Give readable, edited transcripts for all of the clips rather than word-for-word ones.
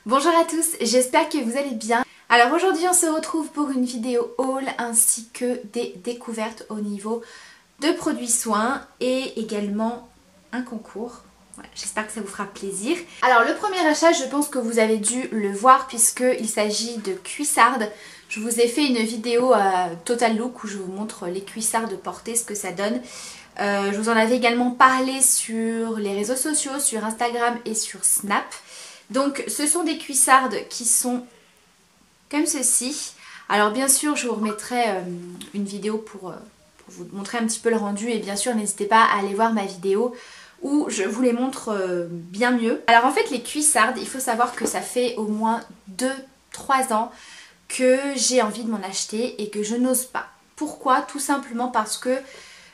Bonjour à tous, j'espère que vous allez bien. Alors aujourd'hui on se retrouve pour une vidéo haul ainsi que des découvertes au niveau de produits soins et également un concours. Voilà, j'espère que ça vous fera plaisir. Alors le premier achat, je pense que vous avez dû le voir puisqu'il s'agit de cuissardes. Je vous ai fait une vidéo Total Look où je vous montre les cuissardes portées, ce que ça donne. Je vous en avais également parlé sur les réseaux sociaux, sur Instagram et sur Snap. Donc ce sont des cuissardes qui sont comme ceci. Alors bien sûr je vous remettrai une vidéo pour vous montrer un petit peu le rendu et bien sûr n'hésitez pas à aller voir ma vidéo où je vous les montre bien mieux. Alors en fait les cuissardes, il faut savoir que ça fait au moins 2-3 ans que j'ai envie de m'en acheter et que je n'ose pas. Pourquoi? Tout simplement parce que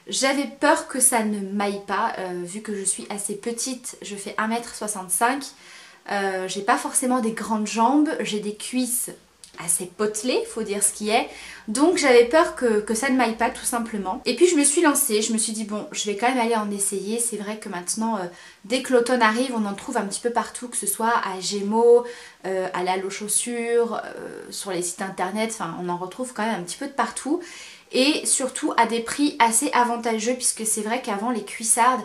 j'avais peur que ça ne m'aille pas, vu que je suis assez petite, je fais 1m65. J'ai pas forcément des grandes jambes, j'ai des cuisses assez potelées, faut dire ce qui est. Donc j'avais peur que ça ne m'aille pas tout simplement. Et puis je me suis lancée, je me suis dit bon, je vais quand même aller en essayer. C'est vrai que maintenant, dès que l'automne arrive, on en trouve un petit peu partout, que ce soit à Gémeaux, à la Laux Chaussures, sur les sites internet, enfin on en retrouve quand même un petit peu de partout. Et surtout à des prix assez avantageux puisque c'est vrai qu'avant les cuissardes,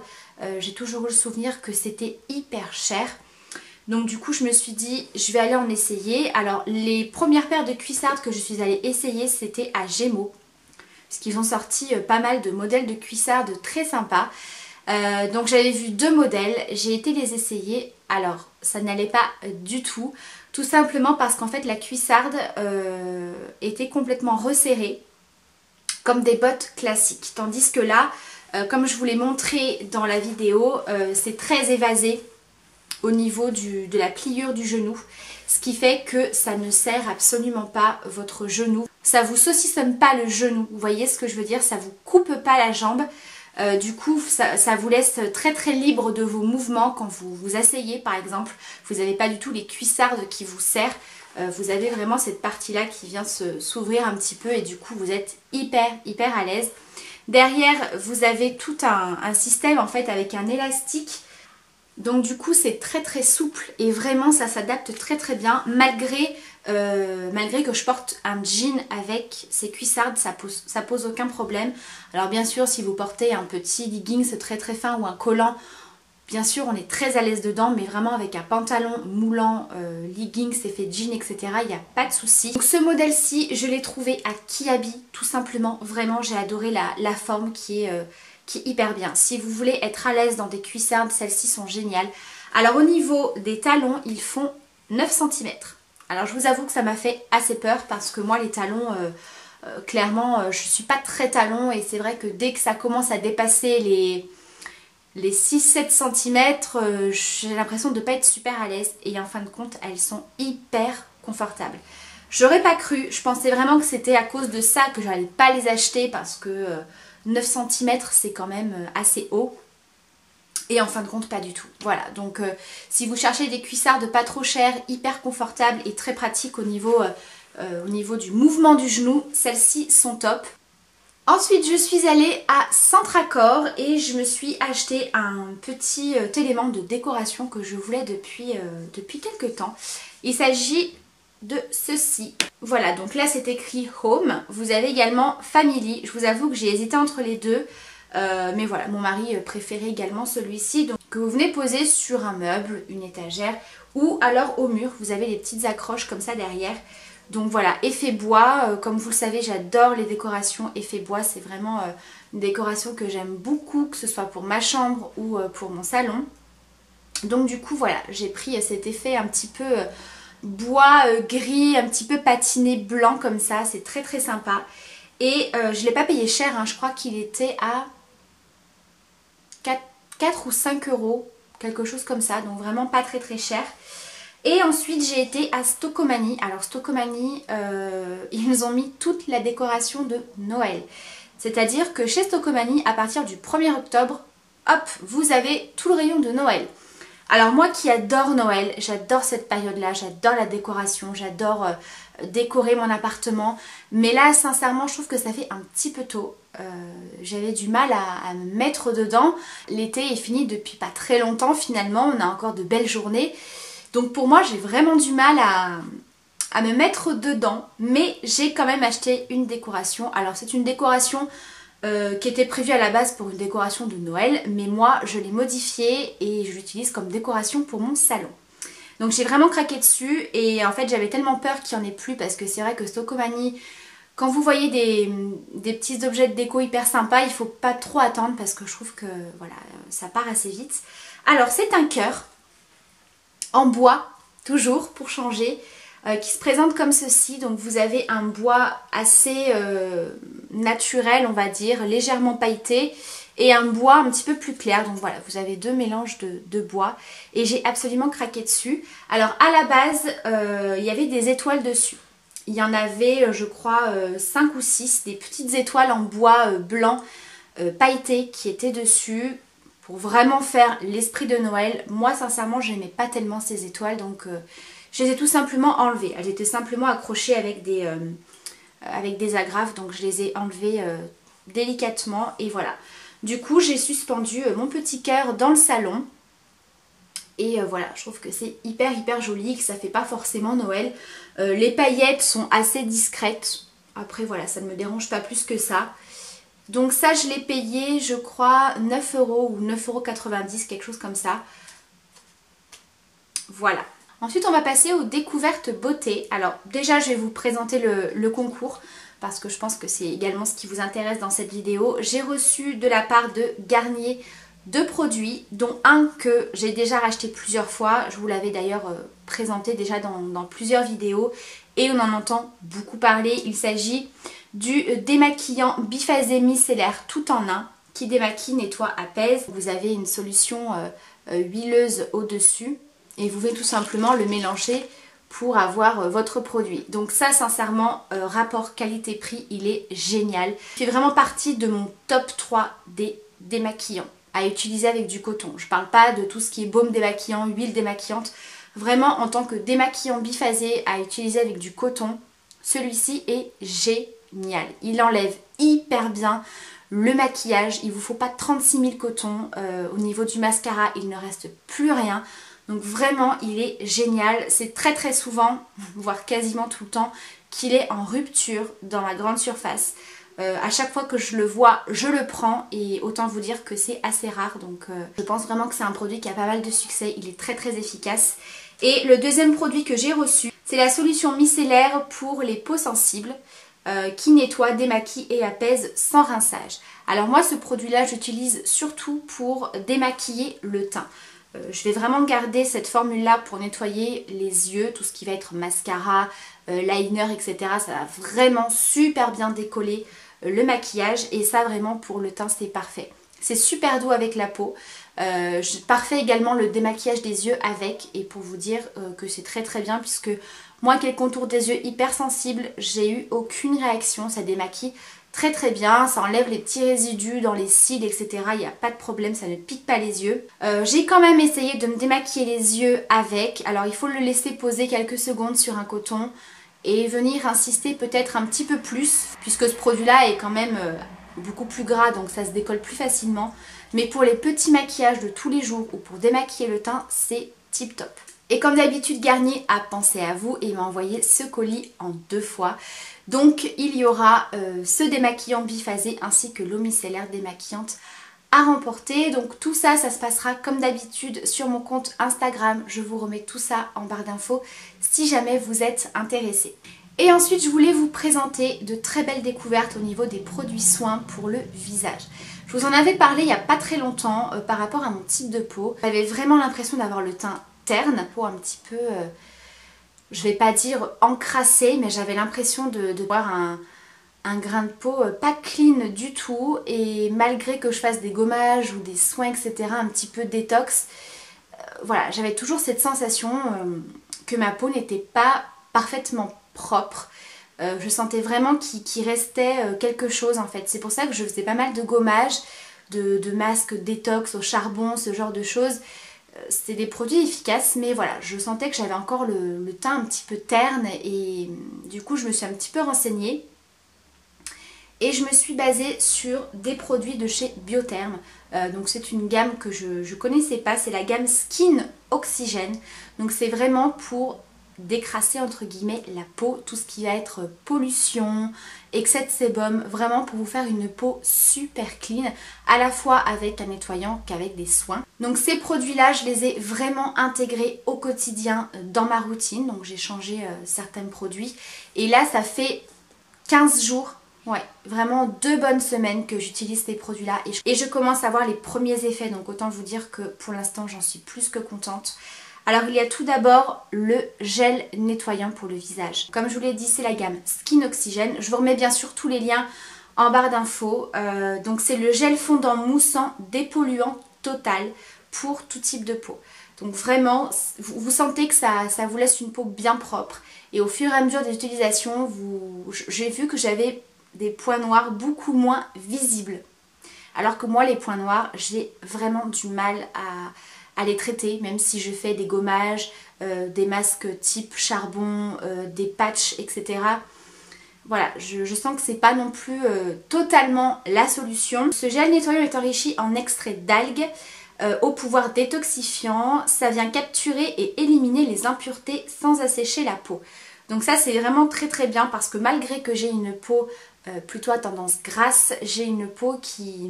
j'ai toujours eu le souvenir que c'était hyper cher. Donc du coup je me suis dit je vais aller en essayer. Alors les premières paires de cuissardes que je suis allée essayer c'était à Gémeaux. Parce qu'ils ont sorti pas mal de modèles de cuissardes très sympas. Donc j'avais vu 2 modèles, j'ai été les essayer. Alors ça n'allait pas du tout. Tout simplement parce qu'en fait la cuissarde était complètement resserrée. Comme des bottes classiques. Tandis que là, comme je vous l'ai montré dans la vidéo, c'est très évasé au niveau de la pliure du genou, ce qui fait que ça ne serre absolument pas votre genou. Ça vous saucissonne pas le genou, vous voyez ce que je veux dire, ça vous coupe pas la jambe. Du coup ça vous laisse très très libre de vos mouvements quand vous vous asseyez par exemple. Vous n'avez pas du tout les cuissardes qui vous serrent. Vous avez vraiment cette partie là qui vient s'ouvrir un petit peu et du coup vous êtes hyper à l'aise. Derrière vous avez tout un système en fait avec un élastique. Donc du coup c'est très très souple et vraiment ça s'adapte très très bien malgré que je porte un jean avec ces cuissardes, ça pose aucun problème. Alors bien sûr si vous portez un petit leggings très très fin ou un collant, bien sûr on est très à l'aise dedans, mais vraiment avec un pantalon moulant, leggings, effet jean, etc. il n'y a pas de souci. Donc ce modèle-ci je l'ai trouvé à Kiabi tout simplement, vraiment j'ai adoré la forme qui est hyper bien. Si vous voulez être à l'aise dans des cuissardes, celles-ci sont géniales. Alors au niveau des talons, ils font 9 cm. Alors je vous avoue que ça m'a fait assez peur parce que moi les talons, clairement je suis pas très talon et c'est vrai que dès que ça commence à dépasser les 6-7 cm, j'ai l'impression de ne pas être super à l'aise et en fin de compte elles sont hyper confortables. J'aurais pas cru, je pensais vraiment que c'était à cause de ça que j'allais pas les acheter parce que 9 cm c'est quand même assez haut. Et en fin de compte pas du tout. Voilà, donc si vous cherchez des cuissardes pas trop chères, hyper confortables et très pratiques au niveau du mouvement du genou, celles-ci sont top. Ensuite je suis allée à Centracor et je me suis acheté un petit élément de décoration que je voulais depuis quelques temps. Il s'agit de ceci. Voilà, donc là c'est écrit Home. Vous avez également Family. Je vous avoue que j'ai hésité entre les deux. Mais voilà, mon mari préférait également celui-ci. Donc que vous venez poser sur un meuble, une étagère ou alors au mur. Vous avez les petites accroches comme ça derrière. Donc voilà, effet bois. Comme vous le savez, j'adore les décorations effet bois. C'est vraiment une décoration que j'aime beaucoup, que ce soit pour ma chambre ou pour mon salon. Donc du coup voilà, j'ai pris cet effet un petit peu bois gris, un petit peu patiné blanc comme ça, c'est très très sympa. Et je ne l'ai pas payé cher, hein. Je crois qu'il était à 4 ou 5 euros, quelque chose comme ça, donc vraiment pas très très cher. Et ensuite j'ai été à Stocomanie. Alors Stocomanie, ils nous ont mis toute la décoration de Noël. C'est-à-dire que chez Stocomanie, à partir du 1er octobre, hop, vous avez tout le rayon de Noël. Alors moi qui adore Noël, j'adore cette période-là, j'adore la décoration, j'adore décorer mon appartement. Mais là, sincèrement, je trouve que ça fait un petit peu tôt. J'avais du mal à me mettre dedans. L'été est fini depuis pas très longtemps finalement, on a encore de belles journées. Donc pour moi j'ai vraiment du mal à me mettre dedans, mais j'ai quand même acheté une décoration. Alors c'est une décoration qui était prévue à la base pour une décoration de Noël, mais moi je l'ai modifiée et je l'utilise comme décoration pour mon salon. Donc j'ai vraiment craqué dessus et en fait j'avais tellement peur qu'il n'y en ait plus parce que c'est vrai que Stokomani, quand vous voyez des petits objets de déco hyper sympas, il faut pas trop attendre parce que je trouve que voilà, ça part assez vite. Alors c'est un cœur en bois, toujours pour changer, qui se présente comme ceci. Donc vous avez un bois assez naturel, on va dire, légèrement pailleté, et un bois un petit peu plus clair. Donc voilà, vous avez deux mélanges de bois et j'ai absolument craqué dessus. Alors à la base, il y avait des étoiles dessus. Il y en avait, je crois, 5 ou 6, des petites étoiles en bois blanc pailleté qui étaient dessus pour vraiment faire l'esprit de Noël. Moi sincèrement je n'aimais pas tellement ces étoiles, donc je les ai tout simplement enlevées. Elles étaient simplement accrochées avec des agrafes, donc je les ai enlevées délicatement et voilà. Du coup j'ai suspendu mon petit cœur dans le salon. Et voilà, je trouve que c'est hyper joli, que ça fait pas forcément Noël. Les paillettes sont assez discrètes. Après voilà, ça ne me dérange pas plus que ça. Donc ça je l'ai payé, je crois, 9 € ou 9,90 €, quelque chose comme ça. Voilà. Ensuite on va passer aux découvertes beauté. Alors déjà je vais vous présenter le concours parce que je pense que c'est également ce qui vous intéresse dans cette vidéo. J'ai reçu de la part de Garnier 2 produits, dont un que j'ai déjà racheté plusieurs fois. Je vous l'avais d'ailleurs présenté déjà dans plusieurs vidéos et on en entend beaucoup parler. Il s'agit du démaquillant biphasé micellaire tout en un qui démaquille, nettoie, apaise. Vous avez une solution huileuse au-dessus et vous pouvez tout simplement le mélanger pour avoir votre produit. Donc ça sincèrement, rapport qualité-prix, il est génial. Il fait vraiment partie de mon top 3 des démaquillants à utiliser avec du coton. Je parle pas de tout ce qui est baume démaquillant, huile démaquillante. Vraiment en tant que démaquillant biphasé à utiliser avec du coton, celui-ci est génial. Il enlève hyper bien le maquillage. Il vous faut pas 36 000 cotons. Au niveau du mascara, il ne reste plus rien. Donc vraiment, il est génial. C'est très souvent, voire quasiment tout le temps, qu'il est en rupture dans la grande surface. À chaque fois que je le vois, je le prends et autant vous dire que c'est assez rare. Donc je pense vraiment que c'est un produit qui a pas mal de succès. Il est très efficace. Et le deuxième produit que j'ai reçu, c'est la solution micellaire pour les peaux sensibles qui nettoie, démaquille et apaise sans rinçage. Alors moi ce produit-là, j'utilise surtout pour démaquiller le teint. Je vais vraiment garder cette formule-là pour nettoyer les yeux, tout ce qui va être mascara, liner, etc. Ça va vraiment super bien décoller le maquillage et ça vraiment pour le teint c'est parfait. C'est super doux avec la peau. Parfait également le démaquillage des yeux avec et pour vous dire que c'est très bien puisque moi qui ai le contour des yeux hyper sensible, j'ai eu aucune réaction, ça démaquille très bien, ça enlève les petits résidus dans les cils etc, il n'y a pas de problème, ça ne pique pas les yeux. J'ai quand même essayé de me démaquiller les yeux avec, alors il faut le laisser poser quelques secondes sur un coton et venir insister peut-être un petit peu plus puisque ce produit là est quand même beaucoup plus gras donc ça se décolle plus facilement, mais pour les petits maquillages de tous les jours ou pour démaquiller le teint c'est tip top. Et comme d'habitude Garnier a pensé à vous et m'a envoyé ce colis en 2 fois. Donc il y aura ce démaquillant biphasé ainsi que l'eau micellaire démaquillante à remporter. Donc tout ça, ça se passera comme d'habitude sur mon compte Instagram. Je vous remets tout ça en barre d'infos si jamais vous êtes intéressés. Et ensuite je voulais vous présenter de très belles découvertes au niveau des produits soins pour le visage. Je vous en avais parlé il n'y a pas très longtemps par rapport à mon type de peau. J'avais vraiment l'impression d'avoir le teint terne, peau un petit peu, je vais pas dire encrassé, mais j'avais l'impression de voir un grain de peau pas clean du tout et malgré que je fasse des gommages ou des soins etc, un petit peu détox, voilà, j'avais toujours cette sensation que ma peau n'était pas parfaitement propre. Je sentais vraiment qu'il restait quelque chose en fait. C'est pour ça que je faisais pas mal de gommages, de masques détox au charbon, ce genre de choses. C'était des produits efficaces mais voilà, je sentais que j'avais encore le teint un petit peu terne et du coup je me suis un petit peu renseignée Et je me suis basée sur des produits de chez Biotherm. Donc c'est une gamme que je ne connaissais pas, c'est la gamme Skin Oxygène. Donc c'est vraiment pour décrasser entre guillemets la peau, tout ce qui va être pollution, excès de sébum, vraiment pour vous faire une peau super clean, à la fois avec un nettoyant qu'avec des soins. Donc ces produits là je les ai vraiment intégrés au quotidien dans ma routine, donc j'ai changé certains produits et là ça fait 15 jours, ouais, vraiment 2 bonnes semaines que j'utilise ces produits là et je commence à voir les premiers effets, donc autant vous dire que pour l'instant j'en suis plus que contente. Alors il y a tout d'abord le gel nettoyant pour le visage. Comme je vous l'ai dit, c'est la gamme Skin Oxygène. Je vous remets bien sûr tous les liens en barre d'infos. Donc c'est le gel fondant moussant dépolluant total pour tout type de peau. Donc vraiment, vous sentez que ça vous laisse une peau bien propre. Et au fur et à mesure des utilisations, j'ai vu que j'avais des points noirs beaucoup moins visibles. Alors que moi, les points noirs, j'ai vraiment du mal à les traiter, même si je fais des gommages, des masques type charbon, des patchs, etc. Voilà, je sens que c'est pas non plus totalement la solution. Ce gel nettoyant est enrichi en extrait d'algues au pouvoir détoxifiant. Ça vient capturer et éliminer les impuretés sans assécher la peau. Donc ça c'est vraiment très très bien parce que malgré que j'ai une peau plutôt à tendance grasse, j'ai une peau qui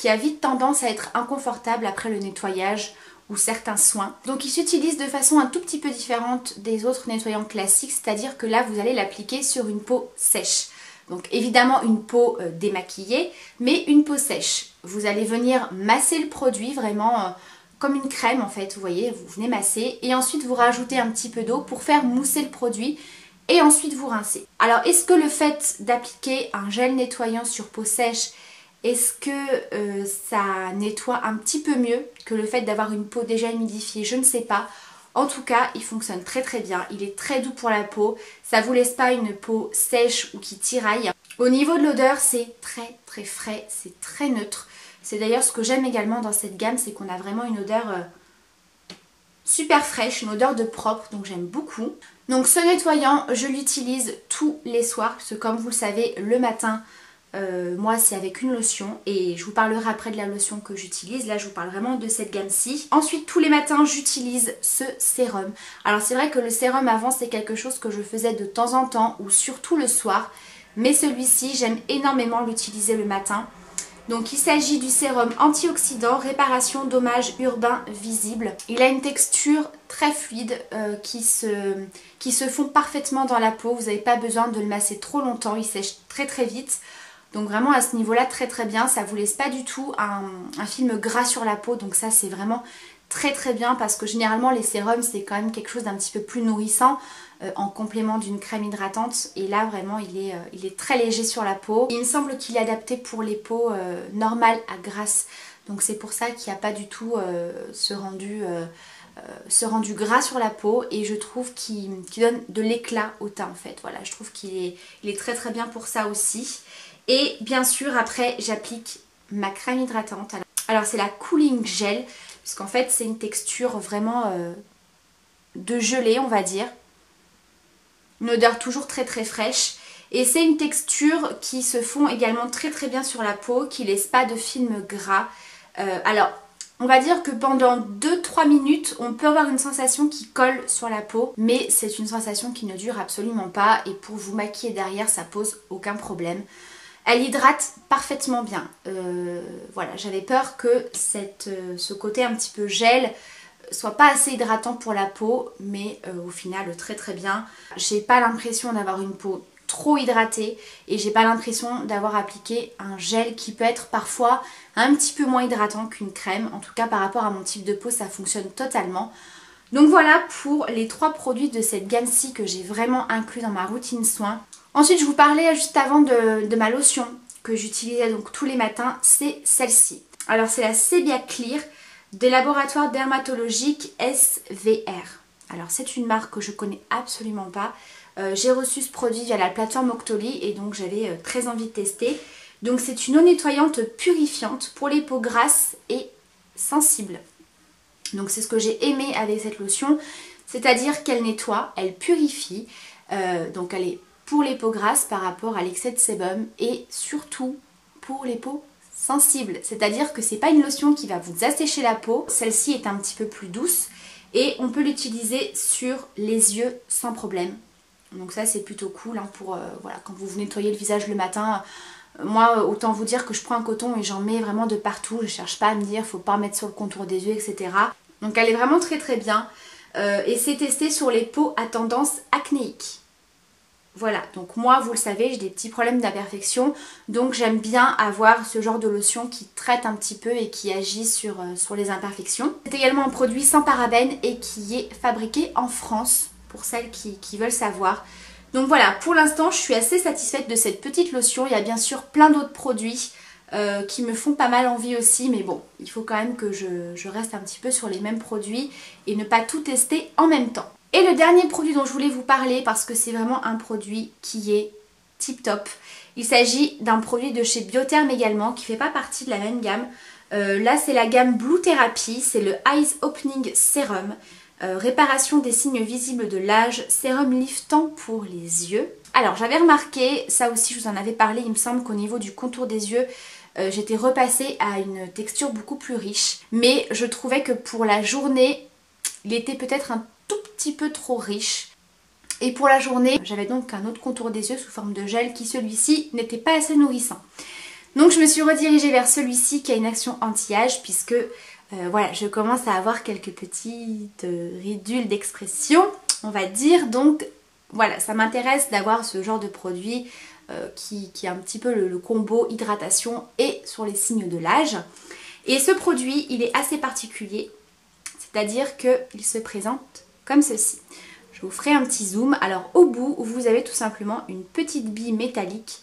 a vite tendance à être inconfortable après le nettoyage ou certains soins. Donc il s'utilise de façon un tout petit peu différente des autres nettoyants classiques, c'est-à-dire que là vous allez l'appliquer sur une peau sèche. Donc évidemment une peau démaquillée, mais une peau sèche. Vous allez venir masser le produit vraiment comme une crème en fait, vous voyez, vous venez masser et ensuite vous rajoutez un petit peu d'eau pour faire mousser le produit et ensuite vous rincez. Alors est-ce que le fait d'appliquer un gel nettoyant sur peau sèche, est-ce que ça nettoie un petit peu mieux que le fait d'avoir une peau déjà humidifiée? Je ne sais pas. En tout cas, il fonctionne très très bien. Il est très doux pour la peau. Ça ne vous laisse pas une peau sèche ou qui tiraille. Au niveau de l'odeur, c'est très très frais. C'est très neutre. C'est d'ailleurs ce que j'aime également dans cette gamme, c'est qu'on a vraiment une odeur super fraîche, une odeur de propre. Donc j'aime beaucoup. Donc ce nettoyant, je l'utilise tous les soirs. Parce que comme vous le savez, le matin... moi c'est avec une lotion et je vous parlerai après de la lotion que j'utilise. Là je vous parle vraiment de cette gamme-ci. Ensuite tous les matins j'utilise ce sérum. Alors c'est vrai que le sérum avant c'est quelque chose que je faisais de temps en temps ou surtout le soir. Mais celui-ci j'aime énormément l'utiliser le matin. Donc il s'agit du sérum antioxydant réparation dommages urbains visibles. Il a une texture très fluide qui se fond parfaitement dans la peau. Vous n'avez pas besoin de le masser trop longtemps, il sèche très très vite. Donc vraiment à ce niveau-là très très bien, ça vous laisse pas du tout un film gras sur la peau, donc ça c'est vraiment très très bien parce que généralement les sérums c'est quand même quelque chose d'un petit peu plus nourrissant en complément d'une crème hydratante et là vraiment il est très léger sur la peau. Il me semble qu'il est adapté pour les peaux normales à grasses, donc c'est pour ça qu'il n'y a pas du tout ce rendu gras sur la peau et je trouve qu'il donne de l'éclat au teint en fait. Voilà, je trouve qu'il est très très bien pour ça aussi. Et bien sûr après j'applique ma crème hydratante. Alors c'est la Cooling Gel, puisqu'en fait c'est une texture vraiment de gelée on va dire. Une odeur toujours très très fraîche. Et c'est une texture qui se fond également très très bien sur la peau, qui laisse pas de film gras. Alors on va dire que pendant 2-3 minutes on peut avoir une sensation qui colle sur la peau, mais c'est une sensation qui ne dure absolument pas et pour vous maquiller derrière ça pose aucun problème. Elle hydrate parfaitement bien. Voilà, j'avais peur que ce côté un petit peu gel soit pas assez hydratant pour la peau, mais au final très très bien. J'ai pas l'impression d'avoir une peau trop hydratée et j'ai pas l'impression d'avoir appliqué un gel qui peut être parfois un petit peu moins hydratant qu'une crème. En tout cas par rapport à mon type de peau ça fonctionne totalement. Donc voilà pour les 3 produits de cette gamme-ci que j'ai vraiment inclus dans ma routine soin. Ensuite je vous parlais juste avant de ma lotion que j'utilisais donc tous les matins, c'est celle-ci. Alors c'est la Sebia Clear des laboratoires dermatologiques SVR. Alors c'est une marque que je connais absolument pas. J'ai reçu ce produit via la plateforme Octoly et donc j'avais très envie de tester. Donc c'est une eau nettoyante purifiante pour les peaux grasses et sensibles. Donc c'est ce que j'ai aimé avec cette lotion, c'est-à-dire qu'elle nettoie, elle purifie, donc elle est pour les peaux grasses par rapport à l'excès de sébum et surtout pour les peaux sensibles. C'est-à-dire que c'est pas une lotion qui va vous assécher la peau, celle-ci est un petit peu plus douce et on peut l'utiliser sur les yeux sans problème. Donc ça c'est plutôt cool hein, pour voilà, quand vous nettoyez le visage le matin. Moi autant vous dire que je prends un coton et j'en mets vraiment de partout, je cherche pas à me dire faut pas en mettre sur le contour des yeux, etc. Donc elle est vraiment très très bien et c'est testé sur les peaux à tendance acnéique. Voilà, donc moi vous le savez j'ai des petits problèmes d'imperfection, donc j'aime bien avoir ce genre de lotion qui traite un petit peu et qui agit sur les imperfections. C'est également un produit sans parabènes et qui est fabriqué en France pour celles qui veulent savoir. Donc voilà, pour l'instant je suis assez satisfaite de cette petite lotion. Il y a bien sûr plein d'autres produits qui me font pas mal envie aussi, mais bon, il faut quand même que je reste un petit peu sur les mêmes produits et ne pas tout tester en même temps. Et le dernier produit dont je voulais vous parler, parce que c'est vraiment un produit qui est tip top, il s'agit d'un produit de chez Biotherm également, qui fait pas partie de la même gamme. Là c'est la gamme Blue Therapy, c'est le Eyes Opening Serum. Réparation des signes visibles de l'âge, sérum liftant pour les yeux. Alors j'avais remarqué, ça aussi je vous en avais parlé, il me semble qu'au niveau du contour des yeux, j'étais repassée à une texture beaucoup plus riche. Mais je trouvais que pour la journée, il était peut-être un tout petit peu trop riche. Et pour la journée, j'avais donc un autre contour des yeux sous forme de gel qui celui-ci n'était pas assez nourrissant. Donc je me suis redirigée vers celui-ci qui a une action anti-âge puisque voilà, je commence à avoir quelques petites ridules d'expression, on va dire. Donc voilà, ça m'intéresse d'avoir ce genre de produit qui a un petit peu le combo hydratation et sur les signes de l'âge. Et ce produit, il est assez particulier, c'est-à-dire qu'il se présente comme ceci. Je vous ferai un petit zoom. Alors au bout, vous avez tout simplement une petite bille métallique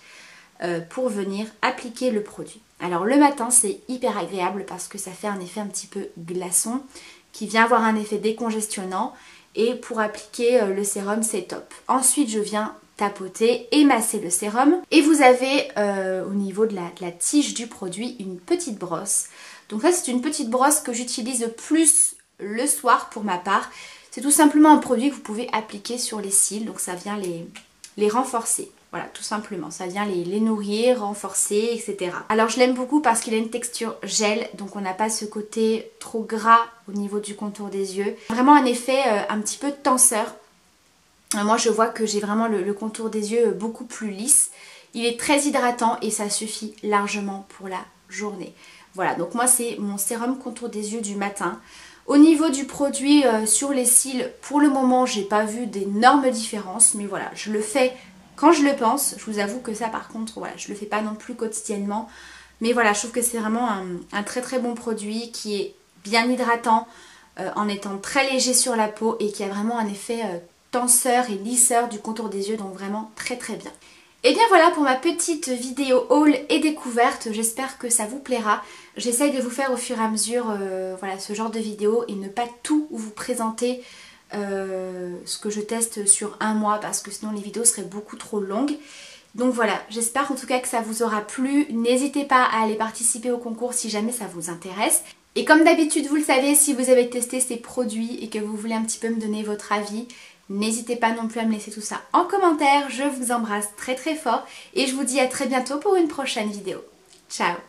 pour venir appliquer le produit. Alors le matin c'est hyper agréable parce que ça fait un effet un petit peu glaçon qui vient avoir un effet décongestionnant et pour appliquer le sérum c'est top. Ensuite je viens tapoter et masser le sérum et vous avez au niveau de la tige du produit une petite brosse. Donc ça c'est une petite brosse que j'utilise plus le soir pour ma part. C'est tout simplement un produit que vous pouvez appliquer sur les cils, donc ça vient les renforcer. Voilà, tout simplement, ça vient les nourrir, renforcer, etc. Alors je l'aime beaucoup parce qu'il a une texture gel, donc on n'a pas ce côté trop gras au niveau du contour des yeux. Vraiment un effet un petit peu tenseur. Moi je vois que j'ai vraiment le contour des yeux beaucoup plus lisse. Il est très hydratant et ça suffit largement pour la journée. Voilà, donc moi c'est mon sérum contour des yeux du matin. Au niveau du produit sur les cils, pour le moment j'ai pas vu d'énormes différences, mais voilà, je le fais quand je le pense. Je vous avoue que ça par contre, voilà, je le fais pas non plus quotidiennement. Mais voilà, je trouve que c'est vraiment un très très bon produit qui est bien hydratant en étant très léger sur la peau et qui a vraiment un effet tenseur et lisseur du contour des yeux, donc vraiment très très bien. Et bien voilà pour ma petite vidéo haul et découverte, j'espère que ça vous plaira. J'essaye de vous faire au fur et à mesure voilà, ce genre de vidéo et ne pas tout vous présenter ce que je teste sur un mois parce que sinon les vidéos seraient beaucoup trop longues. Donc voilà, j'espère en tout cas que ça vous aura plu. N'hésitez pas à aller participer au concours si jamais ça vous intéresse. Et comme d'habitude, vous le savez, si vous avez testé ces produits et que vous voulez un petit peu me donner votre avis, n'hésitez pas non plus à me laisser tout ça en commentaire. Je vous embrasse très très fort et je vous dis à très bientôt pour une prochaine vidéo. Ciao!